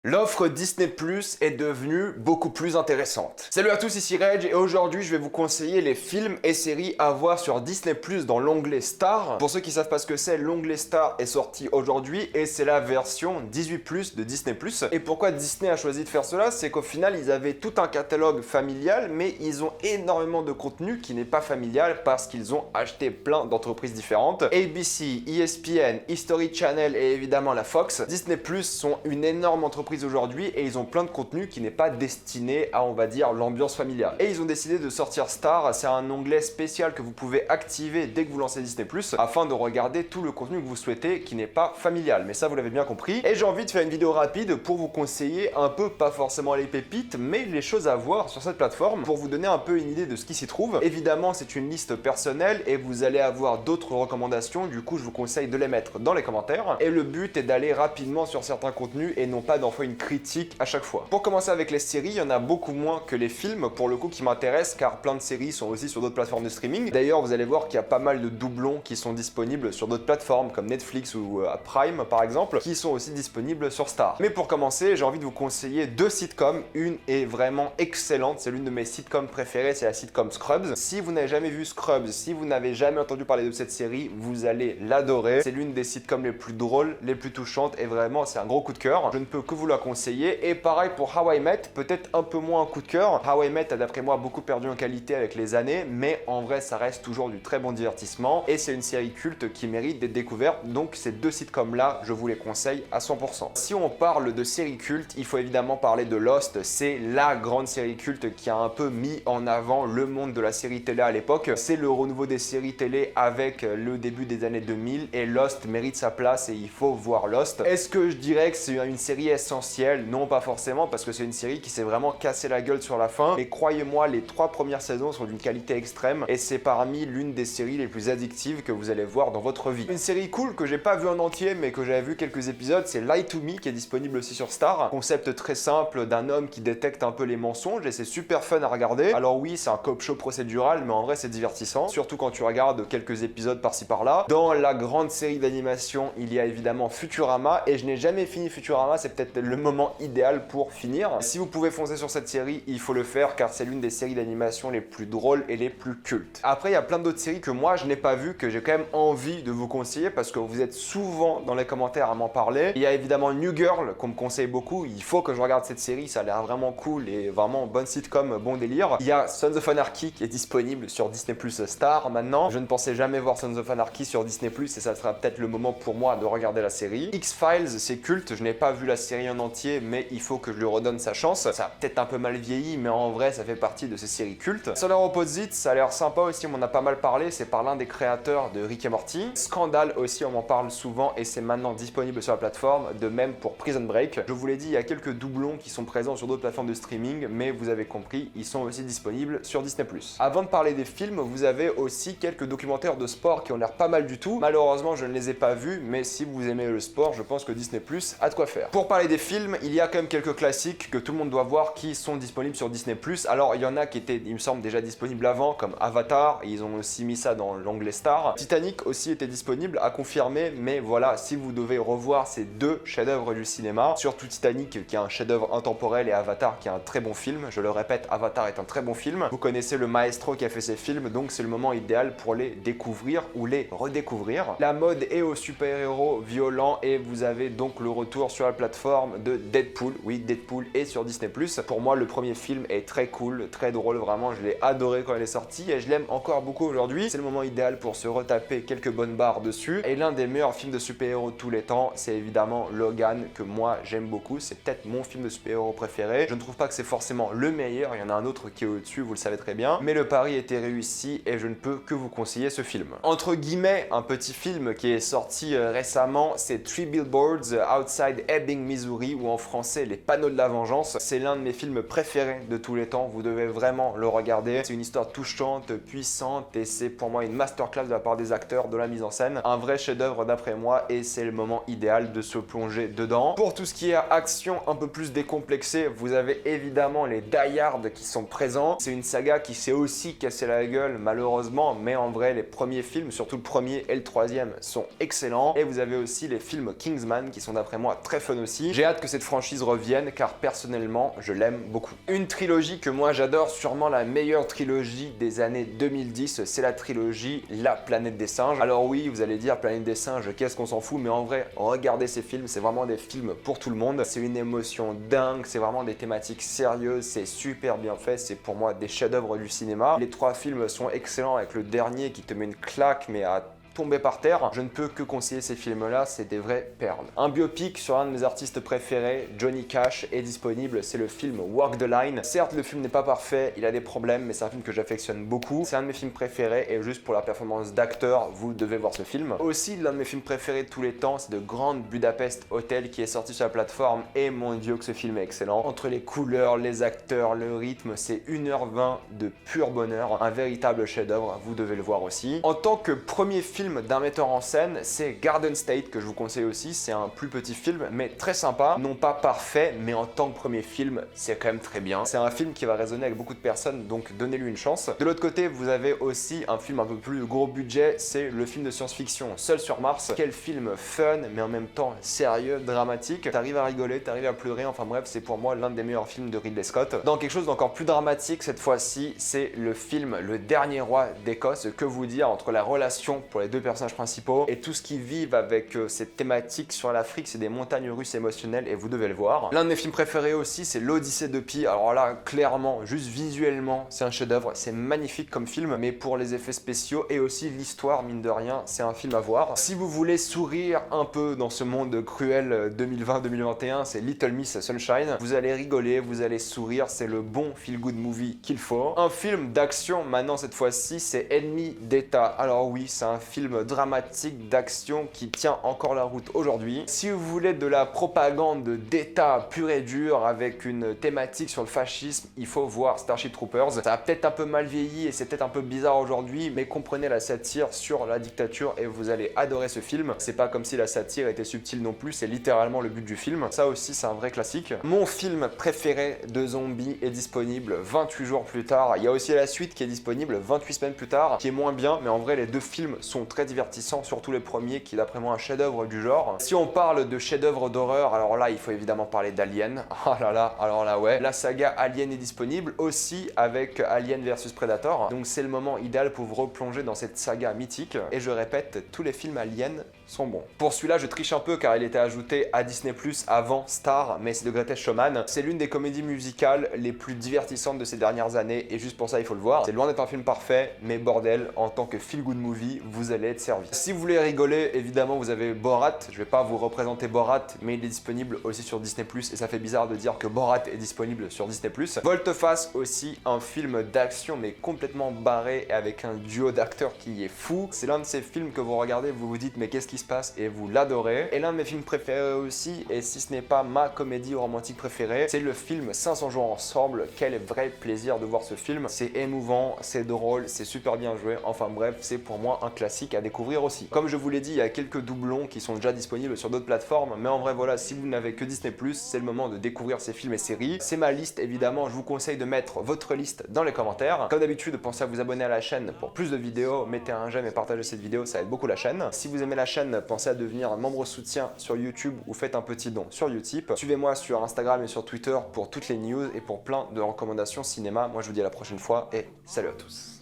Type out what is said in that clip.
L'offre Disney Plus est devenue beaucoup plus intéressante. Salut à tous, ici Reg et aujourd'hui je vais vous conseiller les films et séries à voir sur Disney Plus dans l'onglet Star. Pour ceux qui savent pas ce que c'est, l'onglet Star est sorti aujourd'hui et c'est la version 18+ de Disney Plus. Et pourquoi Disney a choisi de faire cela? C'est qu'au final ils avaient tout un catalogue familial mais ils ont énormément de contenu qui n'est pas familial parce qu'ils ont acheté plein d'entreprises différentes. ABC, ESPN, History Channel et évidemment la Fox. Disney Plus sont une énorme entreprise aujourd'hui et ils ont plein de contenu qui n'est pas destiné à, on va dire, l'ambiance familiale. Et ils ont décidé de sortir Star, c'est un onglet spécial que vous pouvez activer dès que vous lancez Disney+, afin de regarder tout le contenu que vous souhaitez qui n'est pas familial. Mais ça, vous l'avez bien compris. Et j'ai envie de faire une vidéo rapide pour vous conseiller un peu, pas forcément les pépites, mais les choses à voir sur cette plateforme pour vous donner un peu une idée de ce qui s'y trouve. Évidemment, c'est une liste personnelle et vous allez avoir d'autres recommandations. Du coup, je vous conseille de les mettre dans les commentaires. Et le but est d'aller rapidement sur certains contenus et non pas d'en faire une critique à chaque fois. Pour commencer avec les séries, il y en a beaucoup moins que les films pour le coup qui m'intéressent car plein de séries sont aussi sur d'autres plateformes de streaming. D'ailleurs, vous allez voir qu'il y a pas mal de doublons qui sont disponibles sur d'autres plateformes comme Netflix ou Prime par exemple, qui sont aussi disponibles sur Star. Mais pour commencer, j'ai envie de vous conseiller deux sitcoms. Une est vraiment excellente, c'est l'une de mes sitcoms préférées, c'est la sitcom Scrubs. Si vous n'avez jamais vu Scrubs, si vous n'avez jamais entendu parler de cette série, vous allez l'adorer. C'est l'une des sitcoms les plus drôles, les plus touchantes et vraiment c'est un gros coup de cœur. Je ne peux que vous la conseiller. Et pareil pour How I Met, peut-être un peu moins un coup de cœur. How I Met a d'après moi beaucoup perdu en qualité avec les années, mais en vrai ça reste toujours du très bon divertissement et c'est une série culte qui mérite d'être découverte. Donc ces deux sitcoms là, je vous les conseille à 100%. Si on parle de série culte, il faut évidemment parler de Lost. C'est la grande série culte qui a un peu mis en avant le monde de la série télé à l'époque. C'est le renouveau des séries télé avec le début des années 2000 et Lost mérite sa place et il faut voir Lost. Est-ce que je dirais que c'est une série essentielle? Non, pas forcément, parce que c'est une série qui s'est vraiment cassé la gueule sur la fin. Et croyez-moi, les 3 premières saisons sont d'une qualité extrême et c'est parmi l'une des séries les plus addictives que vous allez voir dans votre vie. Une série cool que j'ai pas vue en entier mais que j'avais vu quelques épisodes, c'est Lie to Me qui est disponible aussi sur Star. Concept très simple d'un homme qui détecte un peu les mensonges et c'est super fun à regarder. Alors oui, c'est un cop show procédural, mais en vrai c'est divertissant, surtout quand tu regardes quelques épisodes par-ci par-là. Dans la grande série d'animation, il y a évidemment Futurama et je n'ai jamais fini Futurama, c'est peut-être le moment idéal pour finir. Si vous pouvez foncer sur cette série, il faut le faire car c'est l'une des séries d'animation les plus drôles et les plus cultes. Après, il y a plein d'autres séries que moi je n'ai pas vues, que j'ai quand même envie de vous conseiller parce que vous êtes souvent dans les commentaires à m'en parler. Il y a évidemment New Girl qu'on me conseille beaucoup, il faut que je regarde cette série, ça a l'air vraiment cool et vraiment bonne sitcom, bon délire. Il y a Sons of Anarchy qui est disponible sur Disney Plus Star maintenant. Je ne pensais jamais voir Sons of Anarchy sur Disney Plus et ça sera peut-être le moment pour moi de regarder la série. X-Files, c'est culte, je n'ai pas vu la série en entier mais il faut que je lui redonne sa chance. Ça a peut-être un peu mal vieilli mais en vrai ça fait partie de ces séries cultes. Solar Opposites, ça a l'air sympa aussi, on m'en a pas mal parlé, c'est par l'un des créateurs de Rick et Morty. Scandale aussi, on m'en parle souvent et c'est maintenant disponible sur la plateforme, de même pour Prison Break. Je vous l'ai dit, il y a quelques doublons qui sont présents sur d'autres plateformes de streaming mais vous avez compris, ils sont aussi disponibles sur Disney+. Avant de parler des films, vous avez aussi quelques documentaires de sport qui ont l'air pas mal du tout. Malheureusement, je ne les ai pas vus, mais si vous aimez le sport, je pense que Disney+ a de quoi faire. Pour parler des films, il y a quand même quelques classiques que tout le monde doit voir qui sont disponibles sur Disney+. Alors, il y en a qui étaient, il me semble, déjà disponibles avant, comme Avatar, et ils ont aussi mis ça dans l'onglet Star. Titanic aussi était disponible, à confirmer, mais voilà, si vous devez revoir ces deux chefs-d'œuvre du cinéma, surtout Titanic qui est un chef-d'œuvre intemporel et Avatar qui est un très bon film, je le répète, Avatar est un très bon film. Vous connaissez le maestro qui a fait ces films, donc c'est le moment idéal pour les découvrir ou les redécouvrir. La mode est aux super-héros violents et vous avez donc le retour sur la plateforme de Deadpool. Oui, Deadpool est sur Disney+. Pour moi, le premier film est très cool, très drôle, vraiment, je l'ai adoré quand il est sorti et je l'aime encore beaucoup aujourd'hui. C'est le moment idéal pour se retaper quelques bonnes barres dessus. Et l'un des meilleurs films de super-héros de tous les temps, c'est évidemment Logan, que moi j'aime beaucoup. C'est peut-être mon film de super-héros préféré. Je ne trouve pas que c'est forcément le meilleur, il y en a un autre qui est au-dessus, vous le savez très bien. Mais le pari était réussi et je ne peux que vous conseiller ce film. Entre guillemets, un petit film qui est sorti récemment, c'est Three Billboards Outside Ebbing, Missouri, ou en français Les Panneaux de la Vengeance. C'est l'un de mes films préférés de tous les temps, vous devez vraiment le regarder. C'est une histoire touchante, puissante et c'est pour moi une masterclass de la part des acteurs, de la mise en scène. Un vrai chef-d'œuvre d'après moi et c'est le moment idéal de se plonger dedans. Pour tout ce qui est action un peu plus décomplexée, vous avez évidemment les Die Hard qui sont présents. C'est une saga qui s'est aussi cassée la gueule malheureusement, mais en vrai les premiers films, surtout le premier et le troisième, sont excellents. Et vous avez aussi les films Kingsman qui sont d'après moi très fun aussi. J'ai J'ai hâte que cette franchise revienne car personnellement je l'aime beaucoup. Une trilogie que moi j'adore, sûrement la meilleure trilogie des années 2010, c'est la trilogie La Planète des Singes. Alors oui, vous allez dire Planète des Singes, qu'est-ce qu'on s'en fout, mais en vrai, regardez ces films, c'est vraiment des films pour tout le monde. C'est une émotion dingue, c'est vraiment des thématiques sérieuses, c'est super bien fait, c'est pour moi des chefs-d'œuvre du cinéma. Les 3 films sont excellents avec le dernier qui te met une claque mais à tomber par terre. Je ne peux que conseiller ces films-là, c'est des vraies perles. Un biopic sur un de mes artistes préférés, Johnny Cash, est disponible, c'est le film Walk the Line. Certes, le film n'est pas parfait, il a des problèmes, mais c'est un film que j'affectionne beaucoup. C'est un de mes films préférés et juste pour la performance d'acteur, vous devez voir ce film. Aussi, l'un de mes films préférés de tous les temps, c'est The Grand Budapest Hotel qui est sorti sur la plateforme et mon dieu que ce film est excellent. Entre les couleurs, les acteurs, le rythme, c'est 1h20 de pur bonheur, un véritable chef-d'œuvre, vous devez le voir aussi. En tant que premier film d'un metteur en scène, c'est Garden State que je vous conseille aussi. C'est un plus petit film mais très sympa, non pas parfait, mais en tant que premier film c'est quand même très bien. C'est un film qui va résonner avec beaucoup de personnes, donc donnez-lui une chance. De l'autre côté, vous avez aussi un film un peu plus gros budget, c'est le film de science-fiction Seul sur Mars. Quel film fun mais en même temps sérieux, dramatique, t'arrives à rigoler, t'arrives à pleurer, enfin bref, c'est pour moi l'un des meilleurs films de Ridley Scott. Dans quelque chose d'encore plus dramatique cette fois-ci, c'est le film Le Dernier Roi d'Écosse. Que vous dire, entre la relation pour les deux personnages principaux et tout ce qu'ils vivent avec cette thématique sur l'Afrique, c'est des montagnes russes émotionnelles et vous devez le voir. L'un de mes films préférés aussi, c'est l'Odyssée de Pi. Alors là, clairement, juste visuellement, c'est un chef-d'œuvre, c'est magnifique comme film, mais pour les effets spéciaux et aussi l'histoire, mine de rien, c'est un film à voir. Si vous voulez sourire un peu dans ce monde cruel 2020-2021, c'est Little Miss Sunshine. Vous allez rigoler, vous allez sourire, c'est le bon feel-good movie qu'il faut. Un film d'action, maintenant cette fois-ci, c'est Ennemi d'État. Alors oui, c'est un film dramatique d'action qui tient encore la route aujourd'hui. Si vous voulez de la propagande d'État pure et dure avec une thématique sur le fascisme, il faut voir Starship Troopers. Ça a peut-être un peu mal vieilli et c'est peut-être un peu bizarre aujourd'hui, mais comprenez la satire sur la dictature et vous allez adorer ce film. C'est pas comme si la satire était subtile non plus, c'est littéralement le but du film. Ça aussi, c'est un vrai classique. Mon film préféré de zombies est disponible 28 jours plus tard. Il y a aussi la suite qui est disponible 28 semaines plus tard, qui est moins bien, mais en vrai, les deux films sont très divertissants, surtout les premiers, qui est d'après moi un chef-d'œuvre du genre. Si on parle de chef-d'œuvre d'horreur, alors là, il faut évidemment parler d'Alien. Oh là là, alors là, ouais. La saga Alien est disponible aussi avec Alien vs Predator. Donc c'est le moment idéal pour vous replonger dans cette saga mythique. Et je répète, tous les films Alien sont bons. Pour celui-là, je triche un peu car il était ajouté à Disney+ avant Star, mais c'est de Greatest Showman. C'est l'une des comédies musicales les plus divertissantes de ces dernières années et juste pour ça, il faut le voir. C'est loin d'être un film parfait, mais bordel, en tant que feel-good movie, vous allez être servi. Si vous voulez rigoler, évidemment, vous avez Borat. Je vais pas vous représenter Borat, mais il est disponible aussi sur Disney+, et ça fait bizarre de dire que Borat est disponible sur Disney+. Volte-face aussi, un film d'action, mais complètement barré, avec un duo d'acteurs qui est fou. C'est l'un de ces films que vous regardez, vous vous dites, mais qu'est-ce qui se passe? Et vous l'adorez. Et l'un de mes films préférés aussi, et si ce n'est pas ma comédie romantique préférée, c'est le film 500 jours ensemble. Quel vrai plaisir de voir ce film. C'est émouvant, c'est drôle, c'est super bien joué. Enfin bref, c'est pour moi un classique à découvrir aussi. Comme je vous l'ai dit, il y a quelques doublons qui sont déjà disponibles sur d'autres plateformes, mais en vrai voilà, si vous n'avez que Disney+, c'est le moment de découvrir ces films et séries. C'est ma liste, évidemment, je vous conseille de mettre votre liste dans les commentaires. Comme d'habitude, pensez à vous abonner à la chaîne pour plus de vidéos, mettez un j'aime et partagez cette vidéo, ça aide beaucoup la chaîne. Si vous aimez la chaîne, pensez à devenir membre soutien sur YouTube ou faites un petit don sur Utip. Suivez-moi sur Instagram et sur Twitter pour toutes les news et pour plein de recommandations cinéma. Moi je vous dis à la prochaine fois et salut à tous.